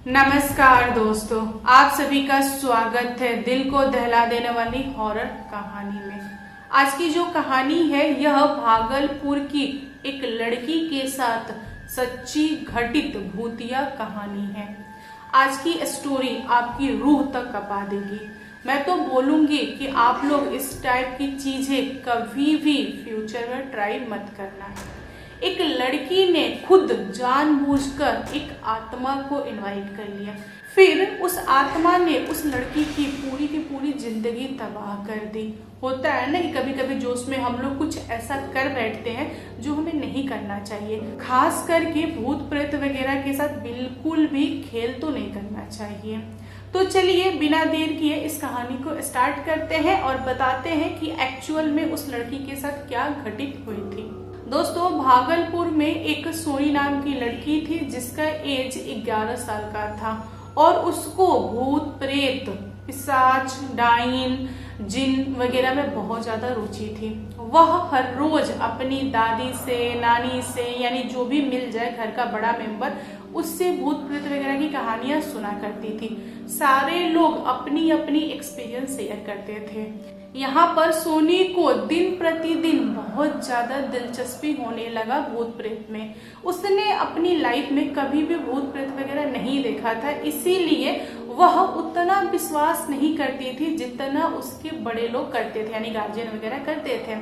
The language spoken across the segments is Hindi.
नमस्कार दोस्तों, आप सभी का स्वागत है दिल को दहला देने वाली हॉरर कहानी में। आज की जो कहानी है यह भागलपुर की एक लड़की के साथ सच्ची घटित भूतिया कहानी है। आज की स्टोरी आपकी रूह तक कपा देगी। मैं तो बोलूंगी कि आप लोग इस टाइप की चीजें कभी भी फ्यूचर में ट्राई मत करना है। एक लड़की ने खुद जानबूझकर एक आत्मा को इनवाइट कर लिया, फिर उस आत्मा ने उस लड़की की पूरी जिंदगी तबाह कर दी। होता है ना कि कभी कभी जोश में हम लोग कुछ ऐसा कर बैठते हैं जो हमें नहीं करना चाहिए। खास करके भूत प्रेत वगैरह के साथ बिल्कुल भी खेल तो नहीं करना चाहिए। तो चलिए बिना देर किए इस कहानी को स्टार्ट करते हैं और बताते हैं कि एक्चुअल में उस लड़की के साथ क्या घटित हुई थी। दोस्तों, भागलपुर में एक सोनी नाम की लड़की थी जिसका एज 11 साल का था और उसको भूत प्रेत, पिशाच, डाइन, जिन वगैरह में बहुत ज्यादा रुचि थी। वह हर रोज अपनी दादी से, नानी से, यानी जो भी मिल जाए घर का बड़ा मेंबर, उससे भूत प्रेत वगैरह की कहानियां सुना करती थी। सारे लोग अपनी अपनी एक्सपीरियंस शेयर करते थे। यहाँ पर सोनी को दिन प्रतिदिन बहुत ज्यादा दिलचस्पी होने लगा भूत प्रेत में। उसने अपनी लाइफ में कभी भी भूत प्रेत वगैरह नहीं देखा था, इसीलिए वह उतना विश्वास नहीं करती थी जितना उसके बड़े लोग करते थे, यानी गार्जियन वगैरह करते थे।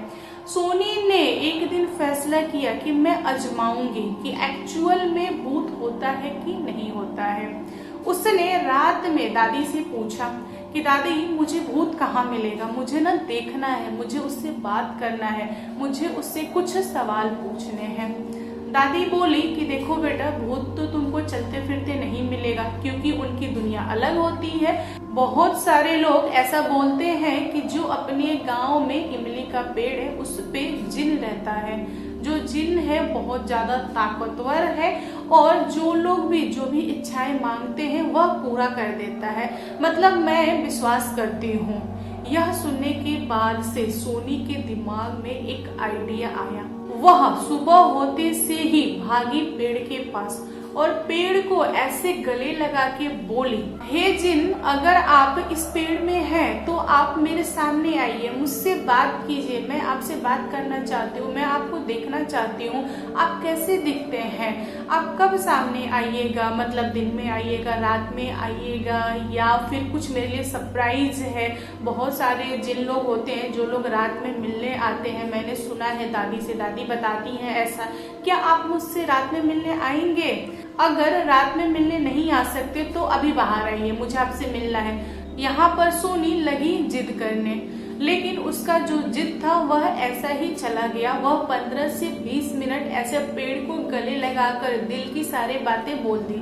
सोनी ने एक दिन फैसला किया कि मैं आजमाऊंगी कि एक्चुअल में भूत होता है कि नहीं होता है। उसने रात में दादी से पूछा कि दादी, मुझे भूत कहाँ मिलेगा, मुझे ना देखना है, मुझे उससे बात करना है, मुझे उससे कुछ सवाल पूछने हैं। दादी बोली कि देखो बेटा, भूत तो तुमको चलते फिरते नहीं मिलेगा क्योंकि उनकी दुनिया अलग होती है। बहुत सारे लोग ऐसा बोलते हैं कि जो अपने गांव में इमली का पेड़ है उस पे जिन रहता है। जो जिन है बहुत ज्यादा ताकतवर है और जो लोग भी जो भी इच्छाएं मांगते हैं वह पूरा कर देता है। मतलब मैं विश्वास करती हूँ। यह सुनने के बाद से सोनी के दिमाग में एक आइडिया आया। वह सुबह होते से ही भागी पेड़ के पास और पेड़ को ऐसे गले लगा के बोली, हे जिन, अगर आप इस पेड़ में हैं तो आप मेरे सामने आइए, मुझसे बात कीजिए, मैं आपसे बात करना चाहती हूँ, मैं आपको देखना चाहती हूँ, आप कैसे दिखते हैं, आप कब सामने आइएगा, मतलब दिन में आइएगा, रात में आइएगा, या फिर कुछ मेरे लिए सरप्राइज है। बहुत सारे जिन लोग होते हैं जो लोग रात में मिलने आते हैं, मैंने सुना है दादी से, दादी बताती हैं ऐसा। क्या आप मुझसे रात में मिलने आएंगे? अगर रात में मिलने नहीं आ सकते तो अभी बाहर आइए, मुझे आपसे मिलना है। यहाँ पर सोनी लगी जिद करने, लेकिन उसका जो जिद था वह ऐसा ही चला गया। वह 15 से 20 मिनट ऐसे पेड़ को गले लगाकर दिल की सारी बातें बोल दी,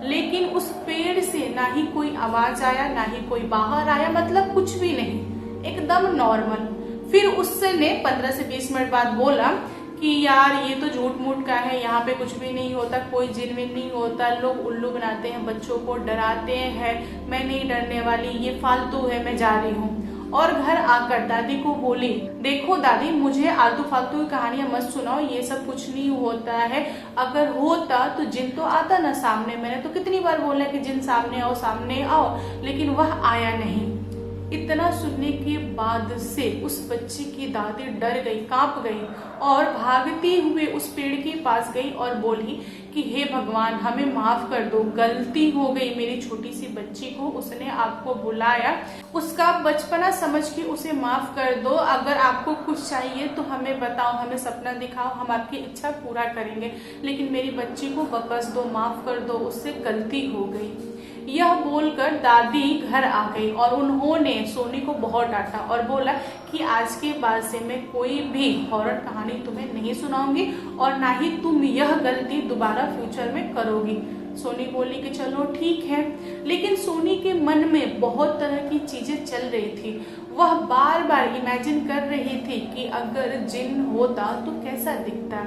लेकिन उस पेड़ से ना ही कोई आवाज आया, ना ही कोई बाहर आया, मतलब कुछ भी नहीं, एकदम नॉर्मल। फिर उसने 15 से 20 मिनट बाद बोला कि यार ये तो झूठ मूठ का है, यहाँ पे कुछ भी नहीं होता, कोई जिन विन नहीं होता, लोग उल्लू बनाते हैं, बच्चों को डराते हैं, मैं नहीं डरने वाली, ये फालतू है, मैं जा रही हूँ। और घर आकर दादी को बोली, देखो दादी, मुझे आलतू फालतू की कहानियां मत सुनाओ, ये सब कुछ नहीं होता है। अगर होता तो जिन तो आता ना सामने, मैंने तो कितनी बार बोला कि जिन सामने आओ, सामने आओ, लेकिन वह आया नहीं। इतना सुनने के बाद से उस बच्ची की दादी डर गई, कांप गई और भागती हुए उस पेड़ के पास गई और बोली कि हे भगवान, हमें माफ कर दो, गलती हो गई मेरी छोटी सी बच्ची को, उसने आपको बुलाया, उसका बचपना समझ के उसे माफ कर दो। अगर आपको कुछ चाहिए तो हमें बताओ, हमें सपना दिखाओ, हम आपकी इच्छा पूरा करेंगे, लेकिन मेरी बच्ची को बख्श दो, माफ कर दो, उससे गलती हो गई। यह बोलकर दादी घर आ गई और उन्होंने सोनी को बहुत डांटा और बोला कि आज के बाद से मैं कोई भी हॉरर कहानी तुम्हें नहीं सुनाऊंगी और ना ही तुम यह गलती दोबारा फ्यूचर में करोगी। सोनी बोली कि चलो ठीक है, लेकिन सोनी के मन में बहुत तरह की चीजें चल रही थी। वह बार बार इमेजिन कर रही थी कि अगर जिन होता तो कैसा दिखता,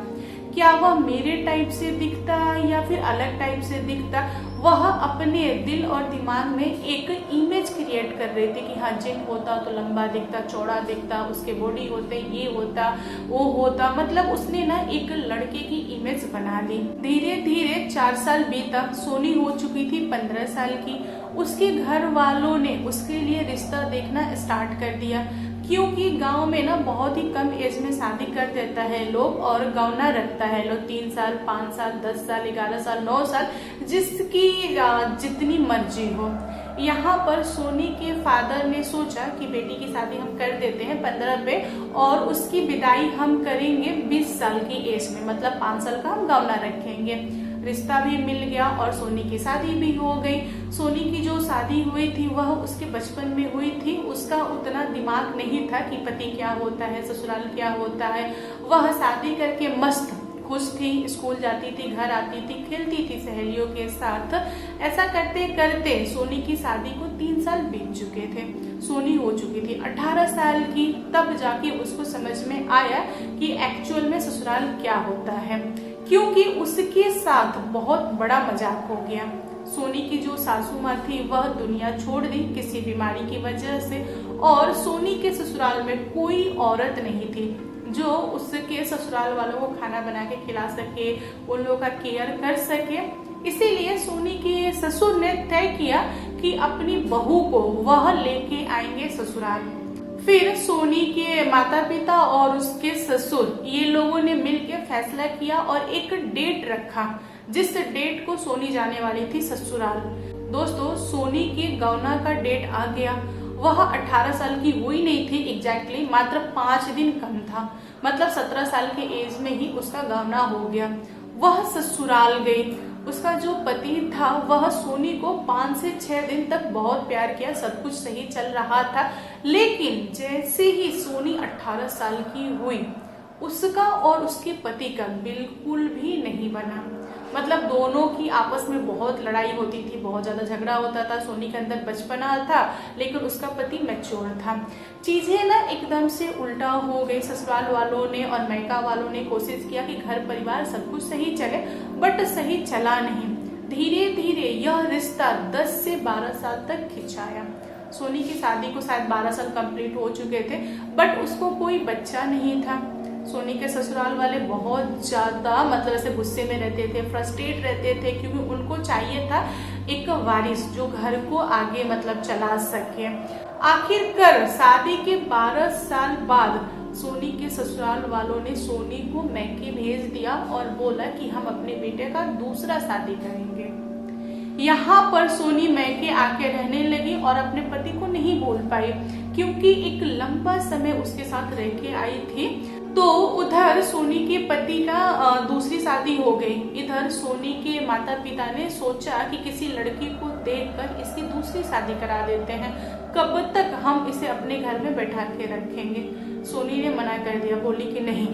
क्या वह मेरे टाइप से दिखता या फिर अलग टाइप से दिखता। वह अपने दिल और दिमाग में एक इमेज क्रिएट कर रही थी कि हाँ जिन होता तो लंबा दिखता, चौड़ा दिखता, उसके बॉडी होते, ये होता, वो होता, मतलब उसने ना एक लड़के की इमेज बना ली। धीरे धीरे 4 साल बीता, सोनी हो चुकी थी 15 साल की। उसके घर वालों ने उसके लिए रिश्ता देखना स्टार्ट कर दिया, क्योंकि गांव में ना बहुत ही कम एज में शादी कर देता है लोग और गौना रखता है लोग 3 साल, 5 साल, 10 साल, 11 साल, 9 साल, जिसकी जितनी मर्जी हो। यहाँ पर सोनी के फादर ने सोचा कि बेटी की शादी हम कर देते हैं 15 पे और उसकी विदाई हम करेंगे 20 साल की एज में, मतलब 5 साल का हम गौना रखेंगे। रिश्ता भी मिल गया और सोनी की शादी भी हो गई। सोनी की जो शादी हुई थी वह उसके बचपन में हुई थी। उसका उतना दिमाग नहीं था कि पति क्या होता है, ससुराल क्या होता है। वह शादी करके मस्त खुश थी, स्कूल जाती थी, घर आती थी, खेलती थी सहेलियों के साथ। ऐसा करते करते सोनी की शादी को 3 साल बीत चुके थे। सोनी हो चुकी थी 18 साल की, तब जाके उसको समझ में आया कि एक्चुअल में ससुराल क्या होता है, क्योंकि उसके साथ बहुत बड़ा मजाक हो गया। सोनी की जो सासू माँ थी वह दुनिया छोड़ दी किसी बीमारी की वजह से, और सोनी के ससुराल में कोई औरत नहीं थी जो उसके ससुराल वालों को खाना बना के खिला सके, उन लोगों का केयर कर सके। इसीलिए सोनी के ससुर ने तय किया कि अपनी बहू को वह लेके आएंगे ससुराल। फिर सोनी के माता पिता और उसके ससुर ये लोगों ने मिलकर फैसला किया और एक डेट रखा, जिस डेट को सोनी जाने वाली थी ससुराल। दोस्तों, सोनी के गौना का डेट आ गया। वह 18 साल की हुई नहीं थी एग्जैक्टली, मात्र 5 दिन कम था, मतलब 17 साल के एज में ही उसका गौना हो गया। वह ससुराल गई। उसका जो पति था वह सोनी को 5 से 6 दिन तक बहुत प्यार किया, सब कुछ सही चल रहा था। लेकिन जैसे ही सोनी 18 साल की हुई, उसका और उसके पति का बिल्कुल भी नहीं बना। मतलब दोनों की आपस में बहुत लड़ाई होती थी, बहुत ज्यादा झगड़ा होता था। सोनी के अंदर बचपना था, लेकिन उसका पति मैच्योर था। चीजें ना एकदम से उल्टा हो गई। ससुराल वालों ने और मायका वालों ने कोशिश किया कि घर परिवार सब कुछ सही चले, बट सही चला नहीं। धीरे धीरे यह रिश्ता 10 से 12 साल तक खिंचाया। सोनी की शादी को शायद 12 साल कंप्लीट हो चुके थे, बट उसको कोई बच्चा नहीं था। सोनी के ससुराल वाले बहुत ज्यादा मतलब ऐसे गुस्से में रहते थे, फ्रस्ट्रेट रहते थे, क्योंकि उनको चाहिए था एक वारिस जो घर को आगे मतलब चला सके। आखिरकार शादी के 12 साल बाद सोनी के ससुराल वालों ने सोनी को मैके भेज दिया और बोला कि हम अपने बेटे का दूसरा शादी करेंगे। यहाँ पर सोनी मैके आके रहने लगी और अपने पति को नहीं बोल पाई, क्योंकि एक लंबा समय उसके साथ रह के आई थी। तो उधर सोनी के पति का दूसरी शादी हो गई। इधर सोनी के माता पिता ने सोचा कि किसी लड़की को देखकर इसकी दूसरी शादी करा देते हैं, कब तक हम इसे अपने घर में बैठा के रखेंगे। सोनी ने मना कर दिया, बोली कि नहीं,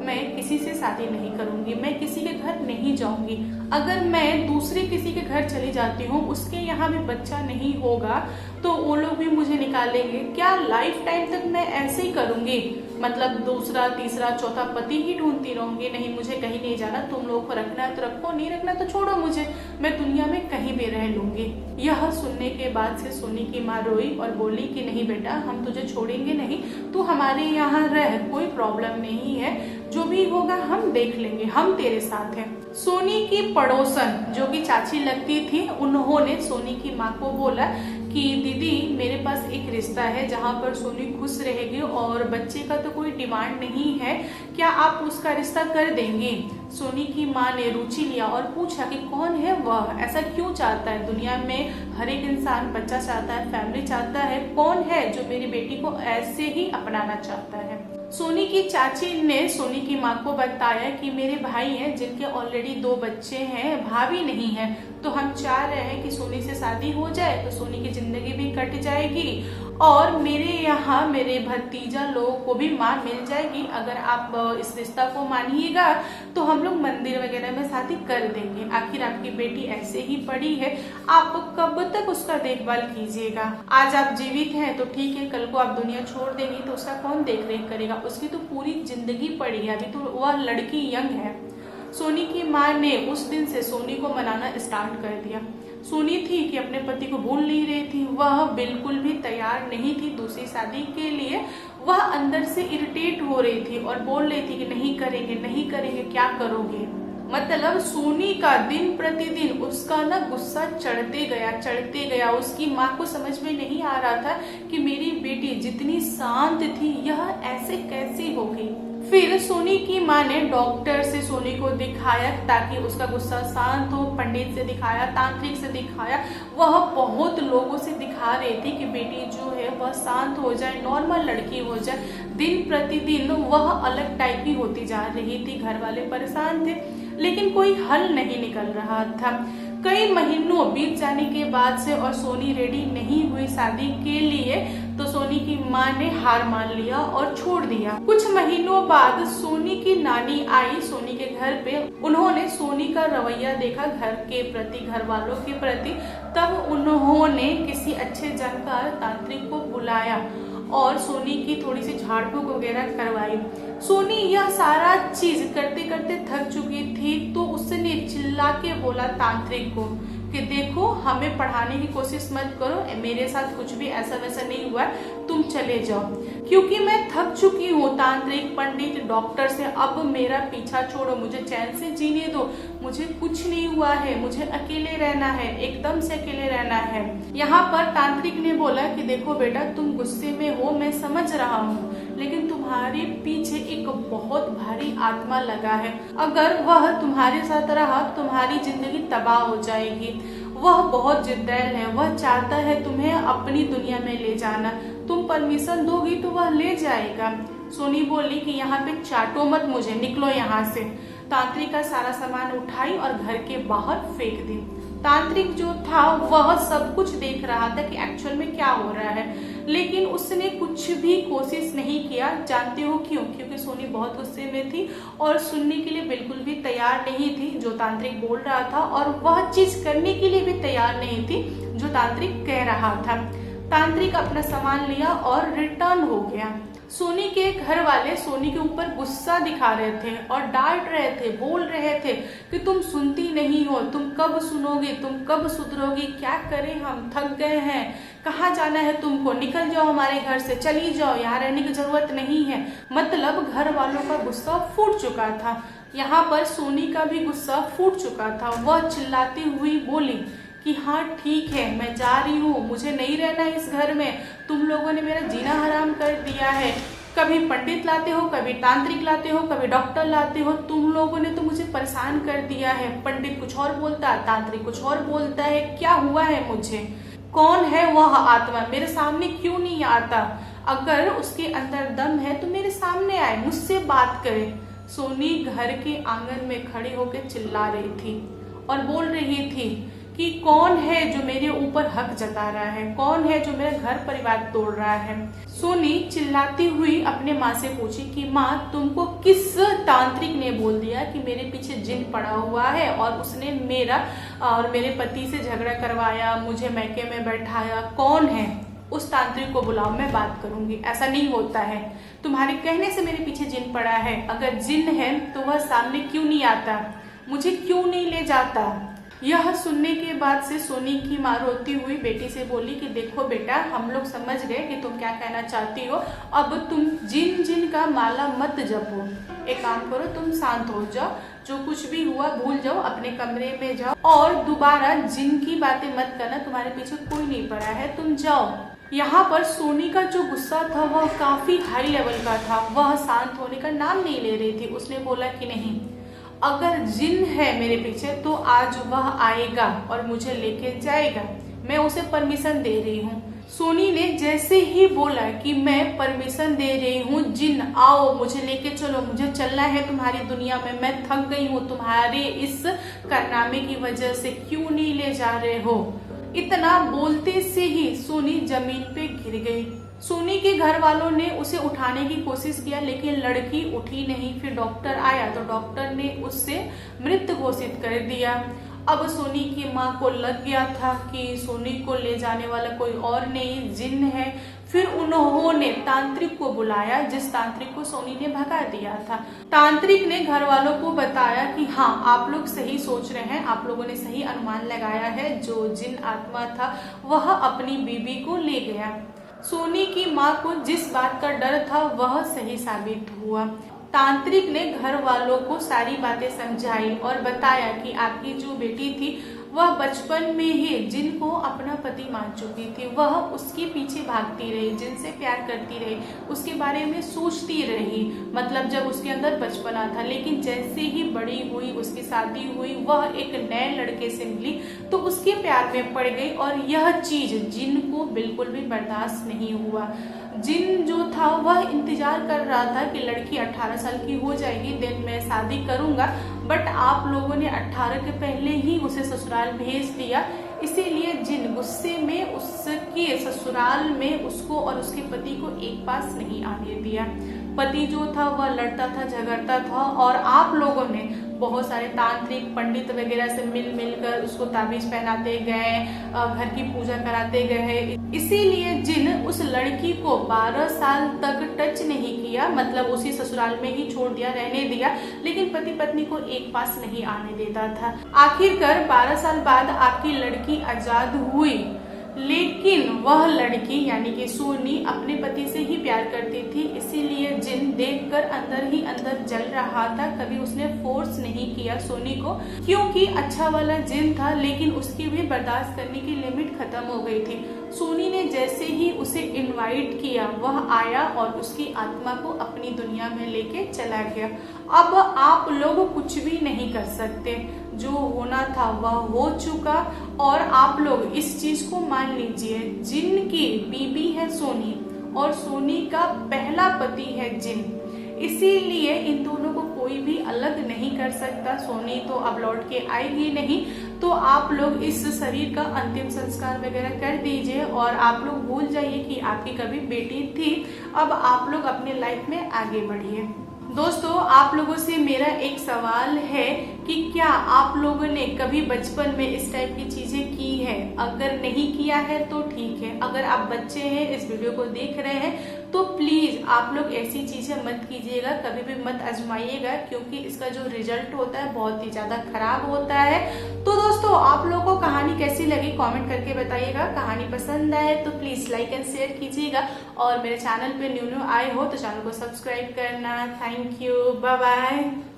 मैं किसी से शादी नहीं करूंगी, मैं किसी के घर नहीं जाऊंगी। अगर मैं दूसरे किसी के घर चली जाती हूँ, उसके यहाँ भी बच्चा नहीं होगा तो वो लोग भी मुझे निकालेंगे। क्या लाइफ टाइम तक मैं ऐसे ही करूंगी? मतलब दूसरा, तीसरा, चौथा पति ही ढूंढती रहूंगी? नहीं, मुझे कहीं नहीं जाना। तुम लोगों को रखना है तो रखो, नहीं रखना तो छोड़ो मुझे, मैं दुनिया में कहीं भी रह लूंगी। यह सुनने के बाद से सोनी की माँ रोई और बोली कि नहीं बेटा, हम तुझे छोड़ेंगे नहीं, तू हमारे यहाँ रह, कोई प्रॉब्लम नहीं है, जो भी होगा हम देख लेंगे, हम तेरे साथ हैं। सोनी की पड़ोसन जो कि चाची लगती थी, उन्होंने सोनी की माँ को बोला कि दीदी, मेरे पास एक रिश्ता है जहाँ पर सोनी खुश रहेगी और बच्चे का तो कोई डिमांड नहीं है, क्या आप उसका रिश्ता कर देंगे? सोनी की माँ ने रुचि लिया और पूछा कि कौन है वह, ऐसा क्यों चाहता है? दुनिया में हर एक इंसान बच्चा चाहता है, फैमिली चाहता है, कौन है जो मेरी बेटी को ऐसे ही अपनाना चाहता है? सोनी की चाची ने सोनी की माँ को बताया कि मेरे भाई हैं जिनके ऑलरेडी 2 बच्चे हैं, भाभी नहीं है, तो हम चाह रहे हैं कि सोनी से शादी हो जाए तो सोनी की जिंदगी भी कट जाएगी और मेरे यहाँ मेरे भतीजा लोगों को भी माँ मिल जाएगी। अगर आप इस रिश्ता को मानिएगा तो हम लोग मंदिर वगैरह में शादी कर देंगे। आखिर आपकी बेटी ऐसे ही पड़ी है, आप कब तक उसका देखभाल कीजिएगा? आज आप जीवित हैं तो ठीक है, कल को आप दुनिया छोड़ देंगी तो उसका कौन देख रेख करेगा? उसकी तो पूरी जिंदगी पड़ी है, अभी तो वह लड़की यंग है। सोनी की माँ ने उस दिन से सोनी को मनाना स्टार्ट कर दिया। सोनी थी कि अपने पति को भूल नहीं रही थी, वह बिल्कुल भी तैयार नहीं थी दूसरी शादी के लिए। वह अंदर से इरिटेट हो रही थी और बोल रही थी कि नहीं करेंगे नहीं करेंगे, क्या करोगे। मतलब सोनी का दिन प्रतिदिन उसका ना गुस्सा चढ़ते गया। उसकी माँ को समझ में नहीं आ रहा था कि मेरी बेटी जितनी शांत थी यह ऐसे कैसे हो गई। फिर सोनी की माँ ने डॉक्टर से सोनी को दिखाया ताकि उसका गुस्सा शांत हो। पंडित से दिखाया, तांत्रिक से दिखाया, वह बहुत लोगों से दिखा रही थी कि बेटी जो है वह शांत हो जाए, नॉर्मल लड़की हो जाए। दिन प्रतिदिन वह अलग टाइप की होती जा रही थी। घर वाले परेशान थे लेकिन कोई हल नहीं निकल रहा था। कई महीनों बीत जाने के बाद से और सोनी रेडी नहीं हुई शादी के लिए, तो सोनी की माँ ने हार मान लिया और छोड़ दिया। कुछ महीनों बाद सोनी की नानी आई सोनी के घर पे। उन्होंने सोनी का रवैया देखा घर के प्रति, घर वालों के प्रति। तब उन्होंने किसी अच्छे जानकार तांत्रिक को बुलाया और सोनी की थोड़ी सी झाड़ फूक वगैरह करवाई। सोनी यह सारा चीज करते करते थक चुकी थी, तो उसने चिल्ला के बोला तांत्रिक को कि देखो, हमें पढ़ाने की कोशिश मत करो, मेरे साथ कुछ भी ऐसा वैसा नहीं हुआ, तुम चले जाओ, क्योंकि मैं थक चुकी हूँ तांत्रिक, पंडित, डॉक्टर से। अब मेरा पीछा छोड़ो, मुझे चैन से जीने दो, मुझे कुछ नहीं हुआ है, मुझे अकेले रहना है, एकदम से अकेले रहना है। यहाँ पर तांत्रिक ने बोला कि देखो बेटा, तुम गुस्से में हो, मैं समझ रहा हूँ, लेकिन तुम्हारे पीछे एक बहुत भारी आत्मा लगा है। अगर वह तुम्हारे साथ रहा तुम्हारी जिंदगी तबाह हो जाएगी। वह बहुत जिद्दैल है, वह चाहता है तुम्हें अपनी दुनिया में ले जाना। तुम परमिशन दोगी तो वह ले जाएगा। सोनी बोली कि यहाँ पे चाटो मत मुझे, निकलो यहाँ से। तांत्रिक का सारा सामान उठाई और घर के बाहर फेंक दी। तांत्रिक जो था वह सब कुछ देख रहा था कि एक्चुअल में क्या हो रहा है, लेकिन उसने कुछ भी कोशिश नहीं किया। जानते हो क्यों? क्योंकि सोनी बहुत गुस्से में थी और सुनने के लिए बिल्कुल भी तैयार नहीं थी जो तांत्रिक बोल रहा था, और वह चीज करने के लिए भी तैयार नहीं थी जो तांत्रिक कह रहा था। तांत्रिक अपना सामान लिया और रिटर्न हो गया। सोनी के घर वाले सोनी के ऊपर गुस्सा दिखा रहे थे और डांट रहे थे, बोल रहे थे कि तुम सुनती नहीं हो, तुम कब सुनोगी, तुम कब सुधरोगी, क्या करें, हम थक गए हैं, कहाँ जाना है तुमको, निकल जाओ हमारे घर से, चली जाओ, यहाँ रहने की जरूरत नहीं है। मतलब घर वालों का गुस्सा फूट चुका था। यहाँ पर सोनी का भी गुस्सा फूट चुका था। वह चिल्लाती हुई बोली कि हाँ ठीक है, मैं जा रही हूँ, मुझे नहीं रहना इस घर में, तुम लोगों ने मेरा जीना हराम कर दिया है। कभी पंडित लाते हो, कभी तांत्रिक लाते हो, कभी डॉक्टर लाते हो, तुम लोगों ने तो मुझे परेशान कर दिया है। पंडित कुछ और बोलता है, तांत्रिक कुछ और बोलता है, क्या हुआ है मुझे? कौन है वह आत्मा? मेरे सामने क्यों नहीं आता? अगर उसके अंदर दम है तो मेरे सामने आए, मुझसे बात करे। सोनी घर के आंगन में खड़ी होकर चिल्ला रही थी और बोल रही थी कि कौन है जो मेरे ऊपर हक जता रहा है, कौन है जो मेरा घर परिवार तोड़ रहा है। सोनी चिल्लाती हुई अपने माँ से पूछी कि माँ, तुमको किस तांत्रिक ने बोल दिया कि मेरे पीछे जिन पड़ा हुआ है और उसने मेरा और मेरे पति से झगड़ा करवाया, मुझे मैके में बैठाया? कौन है? उस तांत्रिक को बुलाओ, मैं बात करूंगी। ऐसा नहीं होता है, तुम्हारे कहने से मेरे पीछे जिन पड़ा है। अगर जिन है तो वह सामने क्यों नहीं आता, मुझे क्यों नहीं ले जाता? यह सुनने के बाद से सोनी की माँ रोती हुई बेटी से बोली कि देखो बेटा, हम लोग समझ गए कि तुम क्या कहना चाहती हो, अब तुम जिन जिन का माला मत जपो। एक काम करो, तुम शांत हो जाओ, जो कुछ भी हुआ भूल जाओ, अपने कमरे में जाओ और दोबारा जिन की बातें मत करना, तुम्हारे पीछे कोई नहीं पड़ा है, तुम जाओ। यहाँ पर सोनी का जो गुस्सा था वह काफी हाई लेवल का था। वह शांत होने का नाम नहीं ले रही थी। उसने बोला कि नहीं, अगर जिन है मेरे पीछे तो आज वह आएगा और मुझे लेके जाएगा, मैं उसे परमिशन दे रही हूँ। सोनी ने जैसे ही बोला कि मैं परमिशन दे रही हूँ, जिन आओ, मुझे लेके चलो, मुझे चलना है तुम्हारी दुनिया में, मैं थक गई हूँ तुम्हारे इस कारनामे की वजह से, क्यों नहीं ले जा रहे हो? इतना बोलते से ही सोनी जमीन पे गिर गई। सोनी के घर वालों ने उसे उठाने की कोशिश किया लेकिन लड़की उठी नहीं। फिर डॉक्टर आया तो डॉक्टर ने उससे मृत घोषित कर दिया। अब सोनी की माँ को लग गया था कि सोनी को ले जाने वाला कोई और नहीं, जिन है। फिर उन्होंने तांत्रिक को बुलाया, जिस तांत्रिक को सोनी ने भगा दिया था। तांत्रिक ने घर वालों को बताया कि हाँ, आप लोग सही सोच रहे हैं, आप लोगों ने सही अनुमान लगाया है, जो जिन आत्मा था वह अपनी बीबी को ले गया। सोनी की माँ को जिस बात का डर था वह सही साबित हुआ। तांत्रिक ने घर वालों को सारी बातें समझाई और बताया कि आपकी जो बेटी थी वह बचपन में ही जिनको अपना पति मान चुकी थी, वह उसके पीछे भागती रही, जिनसे प्यार करती रही, उसके बारे में सोचती रही, मतलब जब उसके अंदर बचपना था। लेकिन जैसे ही बड़ी हुई, उसकी शादी हुई, वह एक नए लड़के से मिली तो उसके प्यार में पड़ गई और यह चीज जिन को बिल्कुल भी बर्दाश्त नहीं हुआ। जिन जो था वह इंतजार कर रहा था कि लड़की 18 साल की हो जाएगी, देन मैं शादी करूंगा, बट आप लोगों ने 18 के पहले ही उसे ससुराल भेज दिया। इसीलिए जिन गुस्से में उसके ससुराल में उसको और उसके पति को एक पास नहीं आने दिया। पति जो था वह लड़ता था, झगड़ता था और आप लोगों ने बहुत सारे तांत्रिक पंडित वगैरह से मिलकर उसको ताबीज पहनाते गए, घर की पूजा कराते गए। इसीलिए जिन उस लड़की को 12 साल तक टच नहीं किया, मतलब उसी ससुराल में ही छोड़ दिया, रहने दिया, लेकिन पति पत्नी को एक पास नहीं आने देता था। आखिरकार 12 साल बाद आपकी लड़की आजाद हुई, लेकिन वह लड़की यानी कि सोनी अपने पति से ही प्यार करती थी। इसीलिए जिन देखकर अंदर ही अंदर जल रहा था, कभी उसने फोर्स नहीं किया सोनी को, क्योंकि अच्छा वाला जिन था, लेकिन उसकी भी बर्दाश्त करने की लिमिट खत्म हो गई थी। सोनी ने जैसे ही उसे इनवाइट किया, वह आया और उसकी आत्मा को अपनी दुनिया में लेके चला गया। अब आप लोग कुछ भी नहीं कर सकते, जो होना था वह हो चुका और आप लोग इस चीज को मान लीजिए, जिनकी बीबी है सोनी और सोनी का पहला पति है जिन, इसीलिए इन दोनों को कोई भी अलग नहीं कर सकता। सोनी तो अब लौट के आएगी नहीं, तो आप लोग इस शरीर का अंतिम संस्कार वगैरह कर दीजिए और आप लोग भूल जाइए कि आपकी कभी बेटी थी। अब आप लोग अपने लाइफ में आगे बढ़िए। दोस्तों, आप लोगों से मेरा एक सवाल है कि क्या आप लोगों ने कभी बचपन में इस टाइप की चीजें की है? अगर नहीं किया है तो ठीक है, अगर आप बच्चे हैं, इस वीडियो को देख रहे हैं, तो प्लीज आप लोग ऐसी चीजें मत कीजिएगा, कभी भी मत आजमाइएगा, क्योंकि इसका जो रिजल्ट होता है बहुत ही ज्यादा खराब होता है। तो दोस्तों, आप लोगों को कहानी कैसी लगी कमेंट करके बताइएगा। कहानी पसंद आए तो प्लीज लाइक एंड शेयर कीजिएगा और मेरे चैनल पे न्यू आए हो तो चैनल को सब्सक्राइब करना। Thank you, bye bye.